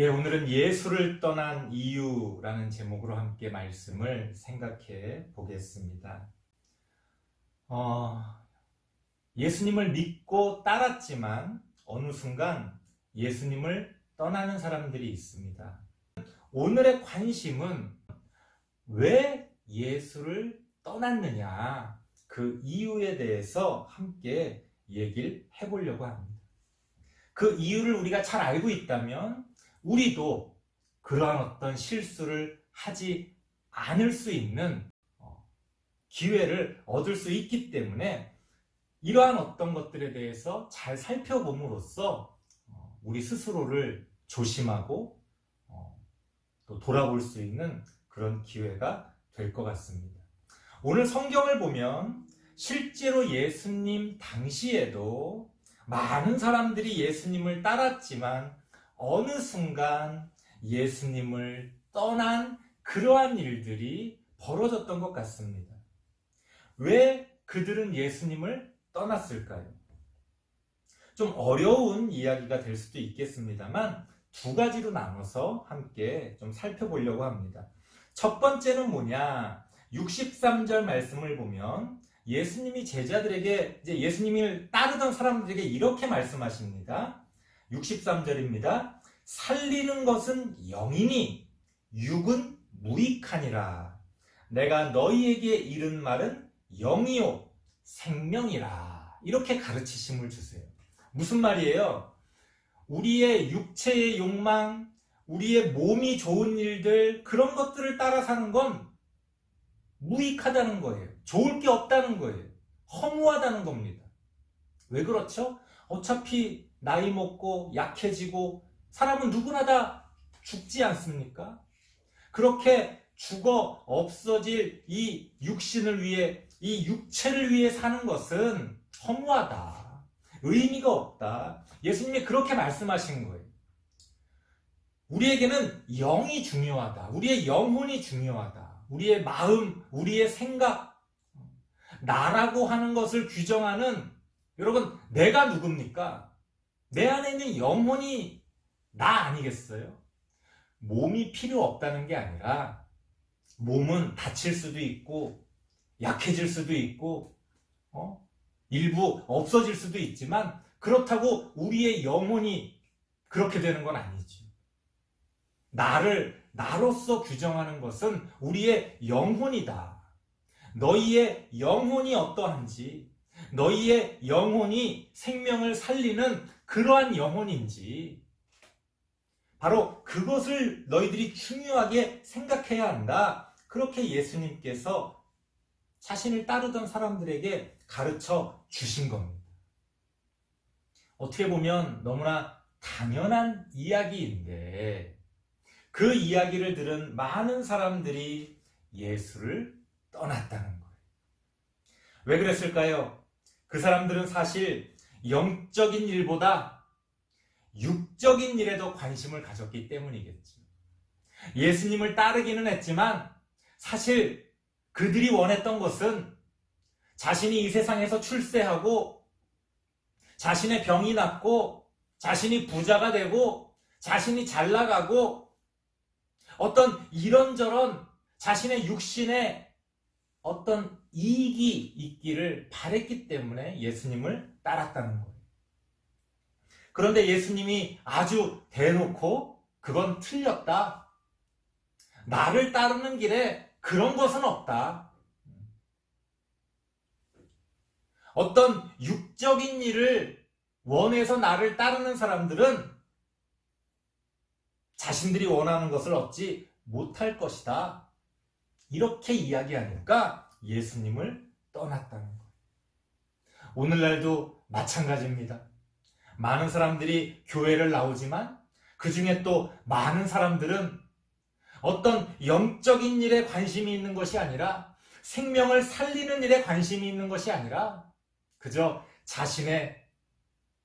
오늘은 예수를 떠난 이유라는 제목으로 함께 말씀을 생각해 보겠습니다. 예수님을 믿고 따랐지만 어느 순간 예수님을 떠나는 사람들이 있습니다. 오늘의 관심은 왜 예수를 떠났느냐, 그 이유에 대해서 함께 얘기를 해보려고 합니다. 그 이유를 우리가 잘 알고 있다면 우리도 그러한 어떤 실수를 하지 않을 수 있는 기회를 얻을 수 있기 때문에 이러한 어떤 것들에 대해서 잘 살펴봄으로써 우리 스스로를 조심하고 또 돌아볼 수 있는 그런 기회가 될 것 같습니다. 오늘 성경을 보면 실제로 예수님 당시에도 많은 사람들이 예수님을 따랐지만 어느 순간 예수님을 떠난 그러한 일들이 벌어졌던 것 같습니다. 왜 그들은 예수님을 떠났을까요? 좀 어려운 이야기가 될 수도 있겠습니다만 두 가지로 나눠서 함께 좀 살펴보려고 합니다. 첫 번째는 뭐냐? 63절 말씀을 보면 예수님이 제자들에게, 이제 예수님을 따르던 사람들에게 이렇게 말씀하십니다. 63절입니다. 살리는 것은 영이니 육은 무익하니라. 내가 너희에게 이른 말은 영이요 생명이라. 이렇게 가르치심을 주세요. 무슨 말이에요? 우리의 육체의 욕망, 우리의 몸이 좋은 일들, 그런 것들을 따라 사는 건 무익하다는 거예요. 좋을 게 없다는 거예요. 허무하다는 겁니다. 왜 그렇죠? 어차피 나이 먹고 약해지고 사람은 누구나 다 죽지 않습니까? 그렇게 죽어 없어질 이 육신을 위해, 이 육체를 위해 사는 것은 허무하다. 의미가 없다. 예수님이 그렇게 말씀하신 거예요. 우리에게는 영이 중요하다. 우리의 영혼이 중요하다. 우리의 마음, 우리의 생각, 나라고 하는 것을 규정하는, 여러분, 내가 누굽니까? 내 안에 있는 영혼이 나 아니겠어요? 몸이 필요 없다는 게 아니라 몸은 다칠 수도 있고 약해질 수도 있고 일부 없어질 수도 있지만 그렇다고 우리의 영혼이 그렇게 되는 건 아니지. 나를 나로서 규정하는 것은 우리의 영혼이다. 너희의 영혼이 어떠한지, 너희의 영혼이 생명을 살리는 그러한 영혼인지, 바로 그것을 너희들이 중요하게 생각해야 한다. 그렇게 예수님께서 자신을 따르던 사람들에게 가르쳐 주신 겁니다. 어떻게 보면 너무나 당연한 이야기인데 그 이야기를 들은 많은 사람들이 예수를 떠났다는 거예요. 왜 그랬을까요? 그 사람들은 사실 영적인 일보다 육적인 일에 더 관심을 가졌기 때문이겠죠. 예수님을 따르기는 했지만 사실 그들이 원했던 것은 자신이 이 세상에서 출세하고 자신의 병이 낫고 자신이 부자가 되고 자신이 잘 나가고 어떤 이런저런 자신의 육신에 어떤 이익이 있기를 바랬기 때문에 예수님을 따랐다는 거예요. 그런데 예수님이 아주 대놓고 그건 틀렸다. 나를 따르는 길에 그런 것은 없다. 어떤 육적인 일을 원해서 나를 따르는 사람들은 자신들이 원하는 것을 얻지 못할 것이다. 이렇게 이야기하니까 예수님을 떠났다는 거예요. 오늘날도 마찬가지입니다. 많은 사람들이 교회를 나오지만 그 중에 또 많은 사람들은 어떤 영적인 일에 관심이 있는 것이 아니라 생명을 살리는 일에 관심이 있는 것이 아니라 그저 자신의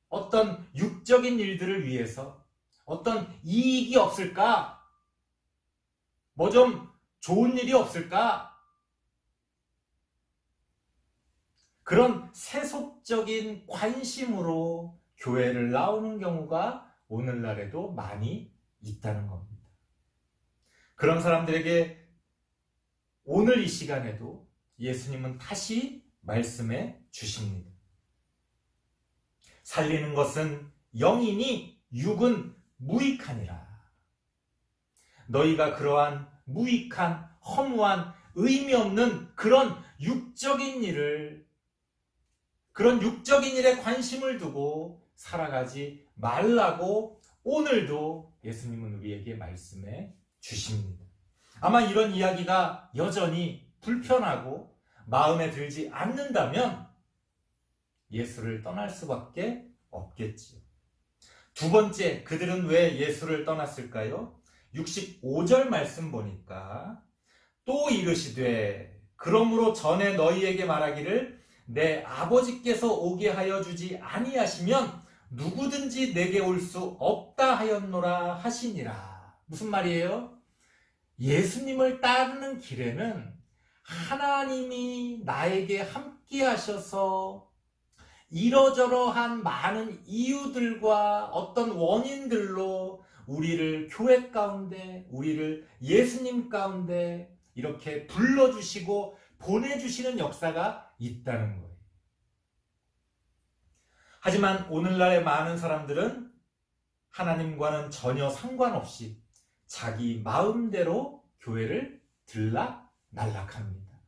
어떤 육적인 일들을 위해서 어떤 이익이 없을까? 뭐 좀 좋은 일이 없을까? 그런 세속적인 관심으로 교회를 나오는 경우가 오늘날에도 많이 있다는 겁니다. 그런 사람들에게 오늘 이 시간에도 예수님은 다시 말씀해 주십니다. 살리는 것은 영이니 육은 무익하니라. 너희가 그러한 무익한 허무한 의미 없는 그런 육적인 일에 관심을 두고 살아가지 말라고 오늘도 예수님은 우리에게 말씀해 주십니다. 아마 이런 이야기가 여전히 불편하고 마음에 들지 않는다면 예수를 떠날 수밖에 없겠지요. 두 번째, 그들은 왜 예수를 떠났을까요? 65절 말씀 보니까 또 이르시되 그러므로 전에 너희에게 말하기를 내 아버지께서 오게 하여 주지 아니하시면 누구든지 내게 올 수 없다 하였노라 하시니라. 무슨 말이에요? 예수님을 따르는 길에는 하나님이 나에게 함께 하셔서 이러저러한 많은 이유들과 어떤 원인들로 우리를 교회 가운데, 우리를 예수님 가운데 이렇게 불러주시고 보내주시는 역사가 있다는 거예요. 하지만 오늘날의 많은 사람들은 하나님과는 전혀 상관없이 자기 마음대로 교회를 들락날락합니다.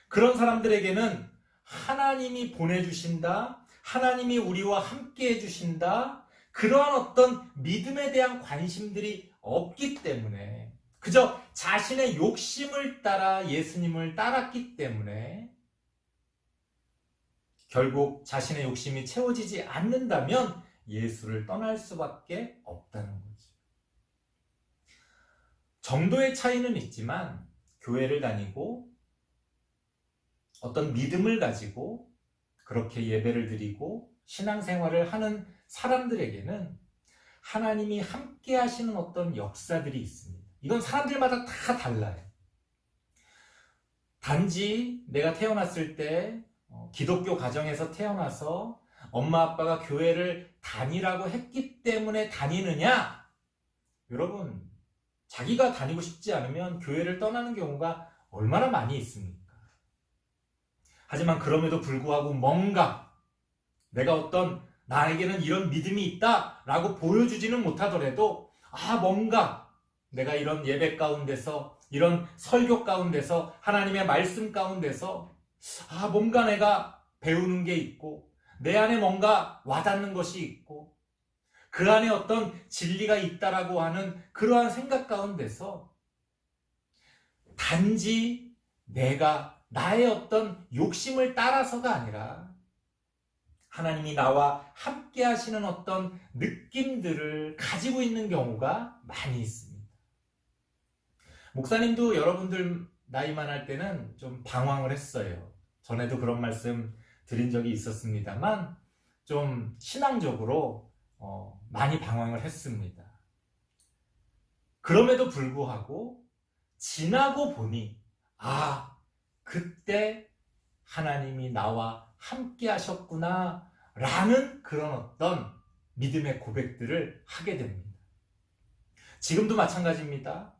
그런 사람들에게는 하나님이 보내주신다, 하나님이 우리와 함께 해주신다, 그러한 어떤 믿음에 대한 관심들이 없기 때문에 그저 자신의 욕심을 따라 예수님을 따랐기 때문에 결국 자신의 욕심이 채워지지 않는다면 예수를 떠날 수밖에 없다는 거죠. 정도의 차이는 있지만 교회를 다니고 어떤 믿음을 가지고 그렇게 예배를 드리고 신앙생활을 하는 사람들에게는 하나님이 함께 하시는 어떤 역사들이 있습니다. 이건 사람들마다 다 달라요. 단지 내가 태어났을 때 기독교 가정에서 태어나서 엄마 아빠가 교회를 다니라고 했기 때문에 다니느냐? 여러분, 자기가 다니고 싶지 않으면 교회를 떠나는 경우가 얼마나 많이 있습니까? 하지만 그럼에도 불구하고 뭔가 내가 어떤 나에게는 이런 믿음이 있다라고 보여주지는 못하더라도 뭔가 내가 이런 예배 가운데서 이런 설교 가운데서 하나님의 말씀 가운데서 뭔가 내가 배우는 게 있고 내 안에 뭔가 와닿는 것이 있고 그 안에 어떤 진리가 있다라고 하는 그러한 생각 가운데서 단지 내가 나의 어떤 욕심을 따라서가 아니라 하나님이 나와 함께 하시는 어떤 느낌들을 가지고 있는 경우가 많이 있습니다. 목사님도 여러분들 나이만 할 때는 좀 방황을 했어요. 전에도 그런 말씀 드린 적이 있었습니다만 좀 신앙적으로 많이 방황을 했습니다. 그럼에도 불구하고 지나고 보니 그때 하나님이 나와 함께 하셨구나 라는 그런 어떤 믿음의 고백들을 하게 됩니다. 지금도 마찬가지입니다.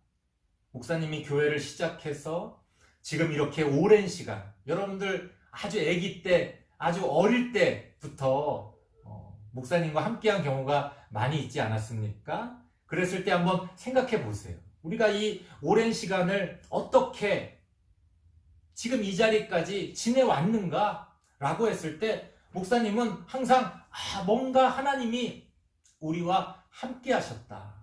목사님이 교회를 시작해서 지금 이렇게 오랜 시간, 여러분들 아주 아기 때, 아주 어릴 때부터 목사님과 함께한 경우가 많이 있지 않았습니까? 그랬을 때 한번 생각해 보세요. 우리가 이 오랜 시간을 어떻게 지금 이 자리까지 지내왔는가? 라고 했을 때 목사님은 항상 뭔가 하나님이 우리와 함께 하셨다.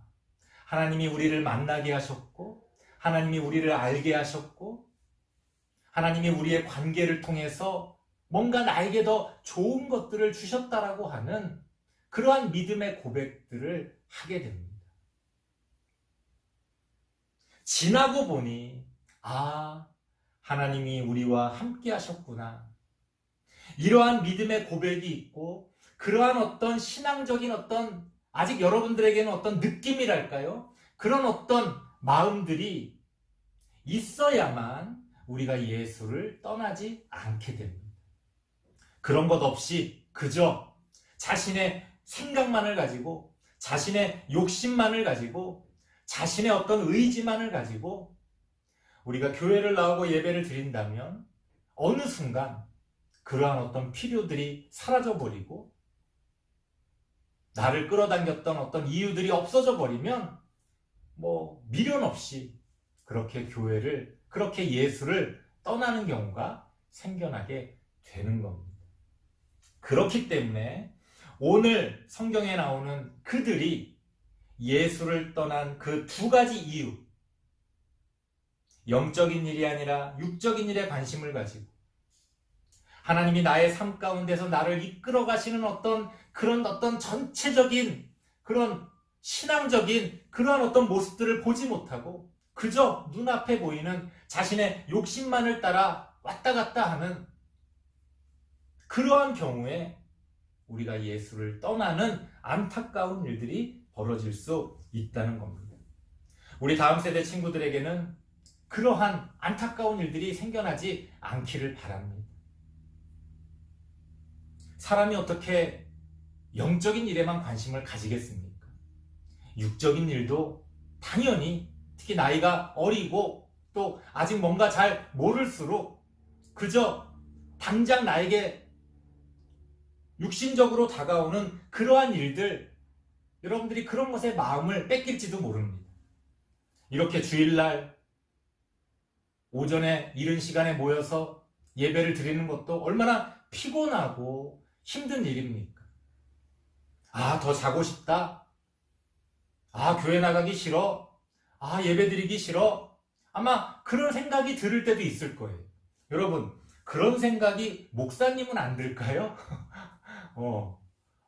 하나님이 우리를 만나게 하셨고 하나님이 우리를 알게 하셨고 하나님이 우리의 관계를 통해서 뭔가 나에게 더 좋은 것들을 주셨다라고 하는 그러한 믿음의 고백들을 하게 됩니다. 지나고 보니 하나님이 우리와 함께 하셨구나. 이러한 믿음의 고백이 있고 그러한 어떤 신앙적인 어떤 아직 여러분들에게는 어떤 느낌이랄까요? 그런 어떤 마음들이 있어야만 우리가 예수를 떠나지 않게 됩니다. 그런 것 없이 그저 자신의 생각만을 가지고 자신의 욕심만을 가지고 자신의 어떤 의지만을 가지고 우리가 교회를 나오고 예배를 드린다면 어느 순간 그러한 어떤 필요들이 사라져버리고 나를 끌어당겼던 어떤 이유들이 없어져 버리면 미련 없이 그렇게 교회를, 그렇게 예수를 떠나는 경우가 생겨나게 되는 겁니다. 그렇기 때문에 오늘 성경에 나오는 그들이 예수를 떠난 그 두 가지 이유, 영적인 일이 아니라 육적인 일에 관심을 가지고 하나님이 나의 삶 가운데서 나를 이끌어 가시는 그런 전체적인 그런 신앙적인 그러한 어떤 모습들을 보지 못하고 그저 눈앞에 보이는 자신의 욕심만을 따라 왔다 갔다 하는 그러한 경우에 우리가 예수를 떠나는 안타까운 일들이 벌어질 수 있다는 겁니다. 우리 다음 세대 친구들에게는 그러한 안타까운 일들이 생겨나지 않기를 바랍니다. 사람이 어떻게 영적인 일에만 관심을 가지겠습니까? 육적인 일도 당연히 특히 나이가 어리고 또 아직 뭔가 잘 모를수록 그저 당장 나에게 육신적으로 다가오는 그러한 일들, 여러분들이 그런 것에 마음을 뺏길지도 모릅니다. 이렇게 주일날 오전에 이른 시간에 모여서 예배를 드리는 것도 얼마나 피곤하고 힘든 일입니까? 더 자고 싶다. 교회 나가기 싫어. 예배 드리기 싫어. 아마 그런 생각이 들을 때도 있을 거예요. 여러분, 그런 생각이 목사님은 안 들까요?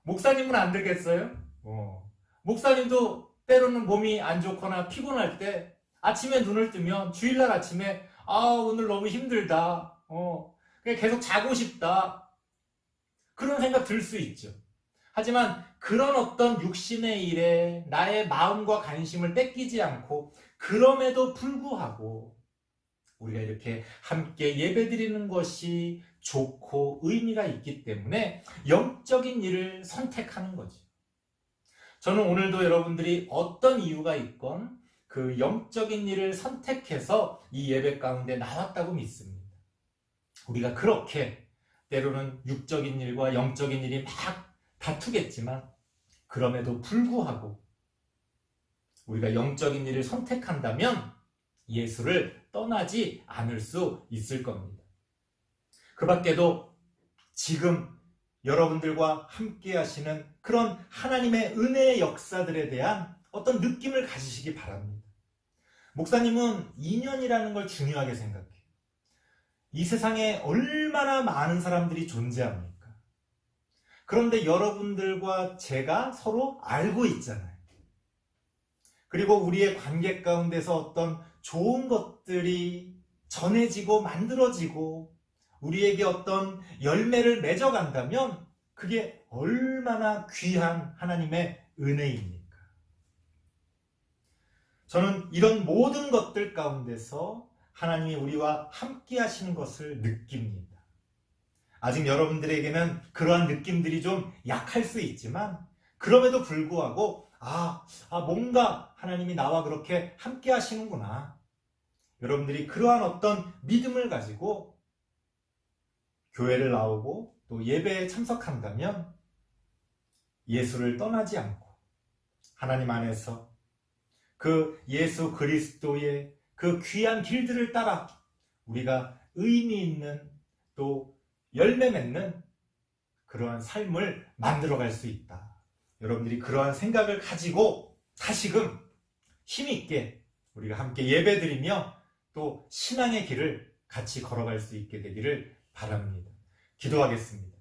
목사님은 안 들겠어요? 목사님도 때로는 몸이 안 좋거나 피곤할 때 아침에 눈을 뜨면 주일날 아침에 오늘 너무 힘들다. 그냥 계속 자고 싶다. 그런 생각 들 수 있죠. 하지만 그런 어떤 육신의 일에 나의 마음과 관심을 뺏기지 않고 그럼에도 불구하고 우리가 이렇게 함께 예배드리는 것이 좋고 의미가 있기 때문에 영적인 일을 선택하는 거죠. 저는 오늘도 여러분들이 어떤 이유가 있건 그 영적인 일을 선택해서 이 예배 가운데 나왔다고 믿습니다. 우리가 그렇게 때로는 육적인 일과 영적인 일이 막 다투겠지만 그럼에도 불구하고 우리가 영적인 일을 선택한다면 예수를 떠나지 않을 수 있을 겁니다. 그 밖에도 지금 여러분들과 함께 하시는 그런 하나님의 은혜의 역사들에 대한 어떤 느낌을 가지시기 바랍니다. 목사님은 인연이라는 걸 중요하게 생각해요. 이 세상에 얼마나 많은 사람들이 존재합니까? 그런데 여러분들과 제가 서로 알고 있잖아요. 그리고 우리의 관계 가운데서 어떤 좋은 것들이 전해지고 만들어지고 우리에게 어떤 열매를 맺어간다면 그게 얼마나 귀한 하나님의 은혜입니까? 저는 이런 모든 것들 가운데서 하나님이 우리와 함께 하시는 것을 느낍니다. 아직 여러분들에게는 그러한 느낌들이 좀 약할 수 있지만 그럼에도 불구하고 뭔가 하나님이 나와 그렇게 함께 하시는구나. 여러분들이 그러한 어떤 믿음을 가지고 교회를 나오고 또 예배에 참석한다면 예수를 떠나지 않고 하나님 안에서 그 예수 그리스도의 그 귀한 길들을 따라 우리가 의미 있는 또 열매 맺는 그러한 삶을 만들어갈 수 있다. 여러분들이 그러한 생각을 가지고 다시금 힘있게 우리가 함께 예배드리며 또 신앙의 길을 같이 걸어갈 수 있게 되기를 바랍니다. 기도하겠습니다.